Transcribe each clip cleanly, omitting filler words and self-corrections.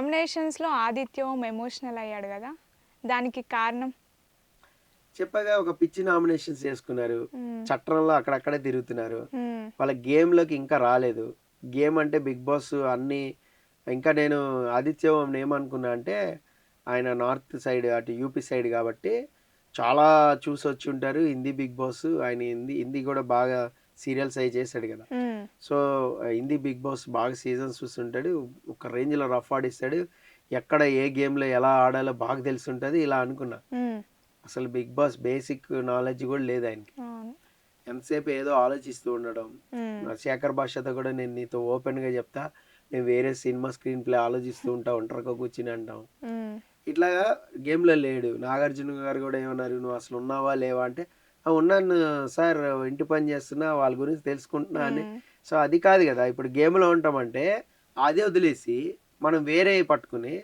నామినేషన్స్‌లో ఆదిత్య ఓం emotional అయ్యాడు గదా! దానికి కారణం? చెప్పగా ఒక పిచ్చి నామినేషన్స్ చేసుకున్నారు. హ్మ్. చట్రంలో అక్కడక్కడే తిరుగుతున్నారు. హ్మ్. వాళ్ళ గేమ్‌లోకి ఇంకా రాలేదు. గేమ్ అంటే 'బిగ్ బాస్' అన్నీ ఇంకా నేను ఆదిత్య ఓంని ఏమనుకున్నా అంటే, ఆయన నార్త్ సైడ్ అటు యూపీ సైడ్ కాబట్టి చాలా చూసొచ్చుంటారు. హిందీ 'బిగ్ బాస్' ఆయన హిందీ హిందీ కూడా బాగా సీరియల్స్ అయి చేశాడు కదా! హ్మ్. సో, హిందీ బిగ్ బాస్ బాగా సీజన్స్ చూస్తుంటాడు. ఒక రేంజ్‌లో రఫ్ ఆడిస్తాడు. ఎక్కడ ఏ గేమ్‌లో ఎలా ఆడాలో బాగా తెలిసుంటది ఇలా అనుకున్నా. హ్మ్. అసలు 'బిగ్ బాస్' బేసిక్ నాలెడ్జ్ కూడా లేదు ఆయనకి. అవును. ఎంతసేపు ఏదో ఆలోచిస్తూ ఉండడం. హ్మ్. శేఖర్ భాషతో కూడా నేను నీతో ఓపెన్‌గా చెప్తా. నేను వేరే సినిమా స్క్రీన్ ప్లే ఆలోచిస్తూ ఉంటా ఒంటరిగా కూర్చొని అంటాం. హ్మ్. ఇట్లాగా గేమ్‌లో లేడు. నాగార్జున గారు కూడా ఏమన్నారు, "నువ్వు అసలు ఉన్నావా? లేవా?" అంటే, "ఆ! ఉన్నాను సార్ ఇంటి పని చేస్తున్నా. వాళ్ళ గురించి తెలుసుకుంటున్నా" అని. హ్మ్. సో, అది కాదు కదా! ఇప్పుడు గేమ్‌లో ఉంటామంటే అదే వదిలేసి మనం వేరేయి పట్టుకొని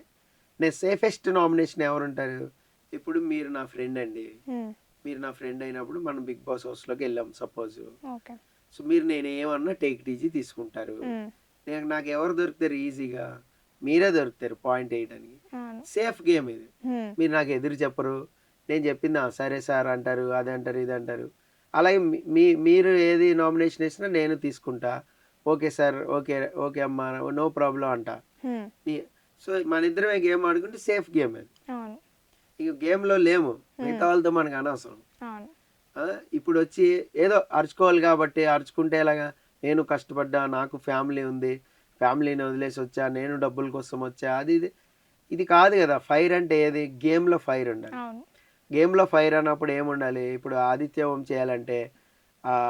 నేను సేఫెస్ట్ నామినేషన్ ఎవరుంటారు? ఇప్పుడు మీరు నా ఫ్రెండ్ అండి. హ్మ్. మీరు నా ఫ్రెండ్ అయినప్పుడు మనం 'బిగ్ బాస్' హౌస్‌లోకి వెళ్ళాం సపోజ్. ఓకే. సో, మీరు నేనేమన్నా టేక్ ఇట్ ఈజీ తీసుకుంటారు. హ్మ్. నాకెవరు దొరుకుతారు ఈజీగా? మీరే దొరుకుతారు పాయింట్ ఎయడానికి. అవును. సేఫ్ గేమ్ ఇది. హ్మ్. మీరు నాకు ఎదురు చెప్పరు. నేను చెప్పింది "ఆ! సరే సార్" అంటారు. అదంటారు, ఇదంటారు. అలాగే మీరు ఏది నామినేషన్ ఏసినా నేను తీసుకుంటా. Okay sir. ఓకే. ఓకే అమ్మా. నో ప్రాబ్లమ్ అంటా. హ్మ్. ఈ సో, మనిద్దరమే గేమ్ ఆడుకుంటే సేఫ్ గేమ్ అది. అవును. ఇక గేమ్‌లో లేము. మిగతా హ్మ్. వాళ్ళతో మనకు అనవసరం. అవును. ఆ! ఇప్పుడొచ్చి ఏదో అరుచుకోవాలి కాబట్టి అరుచుకుంటే ఎలాగా? నేను కష్టపడ్డా, నాకు ఫ్యామిలీ ఉంది. ఫ్యామిలీని వదిలేసొచ్చా, నేను డబ్బుల కోసం వచ్చా. అది ఇది. ఇది కాదు గదా! ఫైర్ అంటే ఏది? గేమ్‌లో ఫైర్ ఉండాలి. అవును. గేమ్‌లో ఫైర్ అన్నప్పుడు ఏముండాలి? ఇప్పుడు ఆదిత్య ఓం చేయాలంటే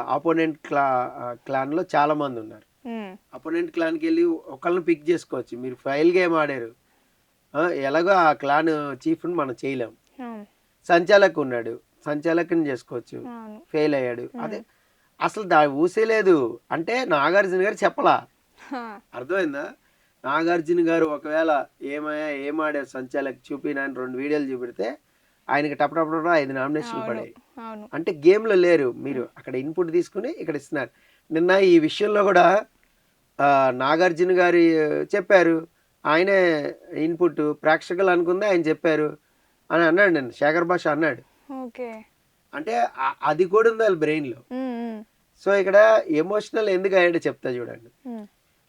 అపోనెంట్ క్లాన్‌లో చాలామందున్నారు. హ్మ్. అపోనెంట్ క్లాన్‌కెళ్ళి ఒకళ్ళని పిక్ జేసుకోవచ్చు. మీరు ఫైల్ గేమ్ ఆడారు. ఎలాగో ఆ క్లాన్ చీఫ్‌ని మనం చేయలేం. అవును. సంచాలక్ ఉన్నాడు. సంచాలకుని జేసుకోవచ్చు. అవును. ఫెయిల్ అయ్యాడు. హ్మ్. అదే అసలు ఊసే లేదు. అంటే నాగార్జున గారు చెప్పలా. ఆ! అర్థమైందా? నాగార్జున గారు ఒకవేళ ఏమయ్యా ఏం ఆడావు సంచాలక్ చూపినా అని 2 వీడియోలు చూపెడితే ఆయనకి టప టప టప 5 నామినేషన్‌లు అవును. పడాయి. అవును. అంటే గేమ్‌లో లేరు. మీరు హ్మ్. అక్కడ ఇన్‌పుట్ తీసుకొని ఇక్కడ ఇస్తున్నారు. నిన్న ఈ విషయంలో గూడా నాగార్జున గారి చెప్పారు. ఆయనే ఇన్‌పుట్ ప్రేక్షకులు అనుకుందే ఆయన చెప్పారు అని అన్నాడు నిన్న. శేఖర్ భాష అన్నాడు. ఓకే. అంటే అది కూడా ఉంది ఆళ్ళ బ్రెయిన్‌లో. హ్మ్. హ్మ్. సో, ఇక్కడ ఎమోషనల్ ఎందుకు అయ్యాడో చెప్తా చూడండి. హ్మ్.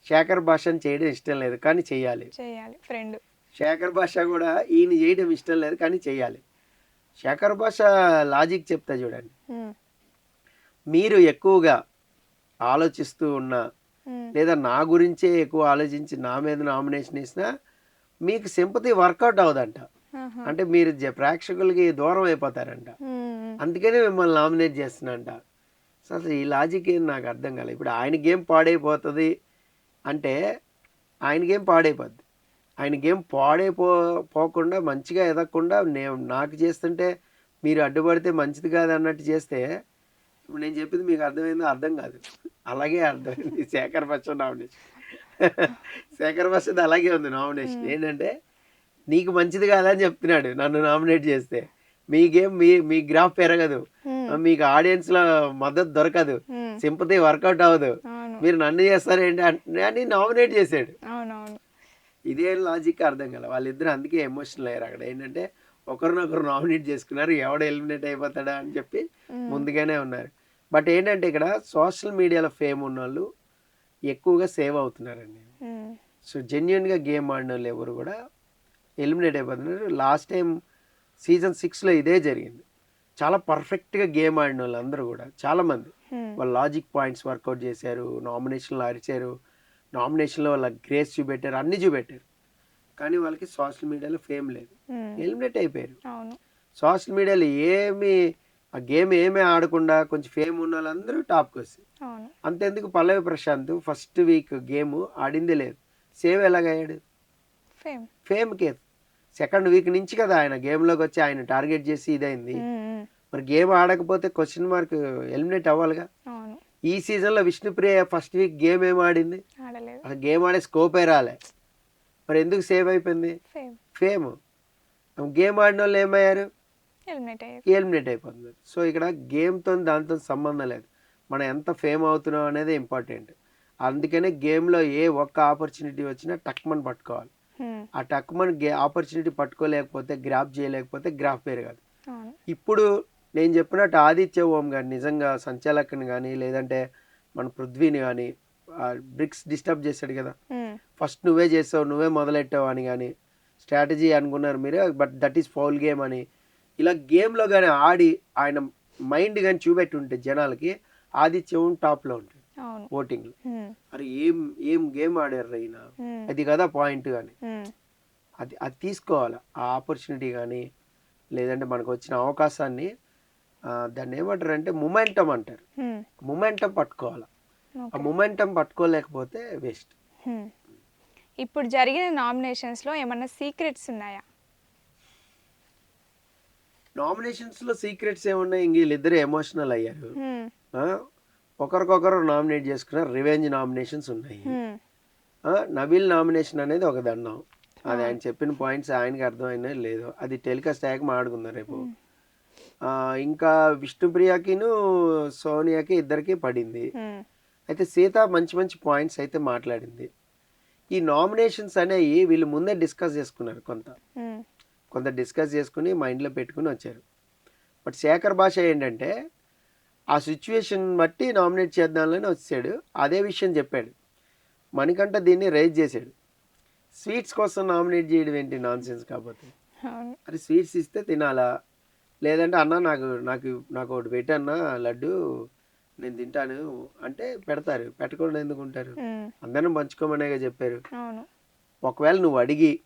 శేఖర్ భాషని చేయడం ఇష్టం లేదు. కానీ చెయ్యాలి. చేయాలి. ఫ్రెండ్. శేఖర్ భాష గూడా ఈయన చేయడం ఇష్టం లేదు. కానీ చెయ్యాలి. శేఖర్ భాష లాజిక్ చెప్తా చూడండి. హ్మ్. మీరు ఎక్కువగా ఆలోచిస్తూ ఉన్నా, హ్మ్. లేదా నా గురించే ఎక్కువ ఆలోచించి నా మీద నామినేషన్ ఏసినా, మీకు సింపతి వర్కౌట్ అవ్వదంట. ఆహా! అంటే మీరు ప్రేక్షకులకి దూరం అయిపోతారంట. హ్మ్. అందుకనే మిమ్మల్ని నామినేట్ చేస్తున్నంట. అసలు ఈ లాజిక్ ఏంది నాకు అర్థం కాలే. ఇప్పుడు ఆయన గేమ్ పాడైపోతది అంటే, ఆయన గేమ్ పాడైపోద్ది. ఆయన గేమ్ పోకుండా మంచిగా ఎదగకుండా నాకు చేస్తుంటే మీరు అడ్డుపడితే మంచిది కాదన్నట్టు చేస్తే, ఇప్పుడు నేను చెప్పింది మీకు అర్థమైందో అర్థం కాదు. అలాగే అర్థమైంది శేఖర్ బచ్చన్ నామినేషన్. శేఖర్ బచ్చన్‌ది అలాగే ఉంది నామినేషన్. హ్మ్. ఏంటంటే, నీకు మంచిది కాదని చెప్తున్నాడు నన్ను నామినేట్ చేస్తే. మీ గేమ్ మీ గ్రాఫ్ పెరగదు. హ్మ్. మీకు ఆడియన్స్‌లో మద్దతు దొరకదు. హ్మ్. సింపతి వర్కౌట్ అవ్వదు. అవును. మీరు నన్ను చేస్తారేంటి అని నామినేట్ చేసాడు. అవునవును. ఇదేం లాజిక్ అర్థం కాలే. వాళ్ళిద్దరూ అందుకే ఎమోషనల్ అయ్యారు అక్కడ. ఏంటంటే ఒకరినొకరు నామినేట్ చేసుకున్నారు. ఎవడు ఎలిమినేట్ అయిపోతాడా అని చెప్పి హ్మ్. ముందుగానే ఉన్నారు. బట్ ఏంటంటే ఇక్కడ సోషల్ మీడియాలో ఫేమ్ ఉన్నోళ్ళు ఎక్కువగా సేవ్ అవుతున్నారండి. హ్మ్. సో, జెన్యూన్‌గా గేమ్ ఆడినోళ్ళు ఎవరు కూడా ఎలిమినేట్ అయిపోతున్నారు. లాస్ట్ టైం సీజన్ 6లో ఇదే జరిగింది. చాలా పర్ఫెక్ట్‌గా గేమ్ ఆడినోళ్ళు అందరూ కూడా చాలామంది. హ్మ్. వాళ్ళ లాజిక్ పాయింట్స్ వర్కౌట్ చేశారు. నామినేషన్‌లో అరిచారు. నామినేషన్‌లో వాళ్ళ గ్రేస్ చూపెట్టారు. అన్నీ చూపెట్టారు. కానీ వాళ్ళకి సోషల్ మీడియాలో ఫేమ్ లేదు. హ్మ్. ఎలిమినేట్ అయిపోయారు. అవును. సోషల్ మీడియాలో ఆ గేమ్ ఏమీ ఆడకుండా కొంచెం ఫేమ్ ఉన్నోళ్ళందరూ టాప్‌కొచ్చారు. అవును. అంతెందుకు పల్లవి ప్రశాంత్ ఫస్ట్ వీక్ గేమ్ ఆడిందే లేదు. సేవ్ ఎలాగయ్యాడు? ఫేమ్. ఫేమ్‌కే. సెకండ్ వీక్ నుంచి కదా ఆయన గేమ్‌లోకొచ్చి ఆయన టార్గెట్ చేసి ఇదైంది. హ్మ్. హ్మ్. మరి గేమ్ ఆడకపోతే క్వెషన్ మార్క్ ఎలిమినేట్ అవ్వాలిగా. అవును. ఈ సీజన్‌లో విష్ణుప్రియ ఫస్ట్ వీక్ గేమ్ ఏం ఆడింది? ఆడలేదు. అసలు గేమ్ ఆడే స్కోపే రాలే. మరి ఎందుకు సేవ్ అయిపోయింది? ఫేమ్. ఫేమ్. గేమ్ ఆడినోళ్ళు ఏమయ్యారు? ఎలిమినేట్ అయ్యారు. ఎలిమినేట్ అయిపోతున్నారు. సో, ఇక్కడ గేమ్‌తోని దానితోని సంబంధం లేదు. మనం ఎంత ఫేమ్ అవుతున్నాం అనేది ఇంపార్టెంట్. అందుకనే గేమ్‌లో ఏ ఒక్క ఆపర్చునిటీ వచ్చినా టక్‌మని పట్టుకోవాలి. హ్మ్. ఆ టక్కుమని ఆపర్చునిటీ పట్టుకోలేకపోతే, గ్రాప్ చేయలేకపోతే గ్రాఫ్ పెరగదు. అవును. ఇప్పుడు నేను చెప్పినట్టు ఆదిత్య ఓం గాని నిజంగా సంచాలకుని గాని, లేదంటే మన పృథ్వీని గాని బ్రిక్స్ డిస్టర్బ్ చేశాడు కదా! హ్మ్. ఫస్ట్ నువ్వే చేసావు, నువ్వే మొదలెట్టావు అని గాని, స్ట్రాటజీ అనుకున్నారు మీరే. But that is foul game అని ఇలా గేమ్‌లో గాని ఆడి ఆయన మైండ్ గాని చూపెట్టుంటే జనాలకి ఆదిత్య ఓం టాప్‌లో ఉంటాడు అవును. ఓటింగ్‌లో. హ్మ్. అరే ఏం గేమ్ ఆడారురా ఈయన. హ్మ్. అది కదా పాయింట్ గాని. హ్మ్. అది అది తీసుకోవాలి. ఆ ఆపర్చునిటీ గాని, లేదంటే మనకొచ్చిన అవకాశాన్ని దాన్ని ఏమంటారంటే మొమెంటం అంటారు. హ్మ్. మొమెంటం పట్టుకోవాలి. ఆ ఓకే. Momentum పట్టుకోలేకపోతే waste. హ్మ్. ఇప్పుడు జరిగిన నామినేషన్స్‌లో ఏమన్నా సీక్రెట్స్ ఉన్నాయా? నామినేషన్స్‌లో సీక్రెట్స్ ఏమున్నాయి? ఇంక వీళ్ళిద్దరు ఎమోషనల్ అయ్యారు. హ్మ్. ఆ! ఒకరికొకరు నామినేట్ చేసుకున్నారు. రివెంజ్ నామినేషన్స్ ఉన్నాయి. హ్మ్. నబీల్ నామినేషన్ అనేది ఒక దండం. అది ఆయన అవును. చెప్పిన పాయింట్స్ ఆయనకి అర్థమైనాయో లేదో. అది టెలికాస్ట్ అయ్యాక మాట్లాడుకుందాం రేపు. హ్మ్. ఇంకా విష్ణుప్రియకిను, సోనియాకి ఇద్దరికీ పడింది. హ్మ్. అయితే సీత మంచి మంచి పాయింట్స్ అయితే మాట్లాడింది. ఈ నామినేషన్స్ అనేవి వీళ్ళు ముందే డిస్కస్ చేసుకున్నారు కొంత. హ్మ్. కొంత డిస్కస్ చేసుకుని మైండ్‌లో పెట్టుకొని వచ్చారు. బట్ శేఖర్ భాష ఏంటంటే, ఆ సిట్యుయేషన్ బట్టి నామినేట్ చేద్దాంలని వచ్చాడు. అదే విషయం చెప్పాడు. మణికంఠ దీన్ని రైజ్ చేశాడు. స్వీట్స్ కోసం నామినేట్ చేయడం ఏంటి నాన్‌సెన్స్ కాకపోతే. అవును. అరే స్వీట్స్ ఇస్తే తినాలా? లేదంటే అన్న నాకు ఒకటి పెట్టన్నా లడ్డు నేను తింటాను అంటే పెడతారు. పెట్టకుండా ఎందుకుంటారు? హ్మ్. అందరం పంచుకోమనేగా చెప్పారు. అవును. ఒకవేళ నువ్వు అడిగి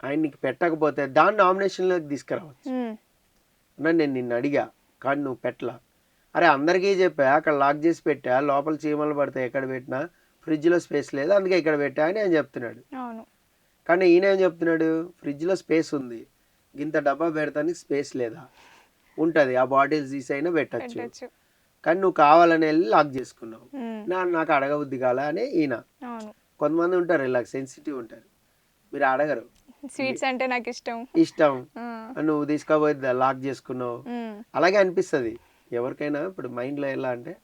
ఆయన నీకు పెట్టకపోతే దాన్ని నామినేషన్‌లోకి తీసుకురావచ్చు. హ్మ్. అన్నా నేను నిన్ను అడిగా కానీ నువ్వు పెట్టలా. అరే అందరికీ చెప్పా అక్కడ లాక్ చేసి పెట్టా. లోపల చీమలు పడతాయి ఎక్కడ పెట్టినా. ఫ్రిడ్జ్‌లో స్పేస్ లేదు. అందుకే ఇక్కడ పెట్టా అని ఆయన చెప్తున్నాడు. అవును. కానీ ఈయన ఏం చెప్తున్నాడు? ఫ్రిడ్జ్‌లో స్పేస్ ఉంది. గింత డబ్బా పెడతానికి స్పేస్ లేదా? ఉంటది. ఆ బాటిల్స్ తీసైనా పెట్టొచ్చు. పెట్టొచ్చు. కానీ నువ్వు కావాలని వెళ్ళి లాక్ చేసుకున్నావు. హ్మ్. నాకు అడగబుద్ధి కాలే అని ఈయన. అవును. కొంతమంది ఉంటారు ఇలాగ సెన్సిటివ్ ఉంటారు. మీరు అడగరు. స్వీట్స్ అంటే నాకిష్టం. ఇష్టం. ఆ! నువ్వు తీసుకపోయి లాక్ చేసుకున్నావు. హ్మ్. అలాగే అనిపిస్తది. ఎవరికైనా ఇప్పుడు మైండ్‌లో ఎలా అంటే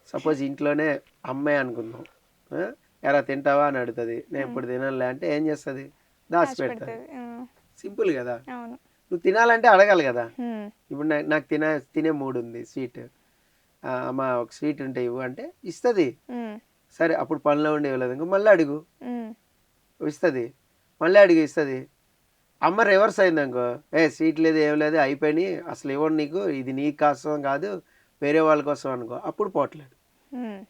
సపోజ్ ఇంట్లోనే అమ్మాయి అనుకుందాం. ఆ! "ఏరా తింటావా?" అని అడుగుతది. నేను ఇప్పుడు తిననులే అంటే ఏం చేస్తది? దాచిపెడతది. దాచిపెడతది. ఆ! సింపుల్ కదా! అవును. నువ్వు తినాలంటే అడగాలి కదా! హ్మ్. ఇప్పుడు నాకు తినే మూడ్ ఉంది స్వీట్. అమ్మ ఒక స్వీట్ ఉంటే ఇవ్వు అంటే ఇస్తది. హ్మ్. సరే అప్పుడు పనిలో ఉండి ఇవ్వలేదు అనుకో మళ్ళీ అడుగు హ్మ్. ఇస్తది. మళ్ళీ అడుగు ఇస్తది. అమ్మ రివర్స్ అయిందనుకో, స్వీట్ లేదు ఏం లేదు అయిపోయినాయి అసలు ఇవ్వను నీకు ఇది నీ కోసం కాదు వేరే వాళ్ళ కోసం అనుకో అప్పుడు పోవట్లేదు. హ్మ్.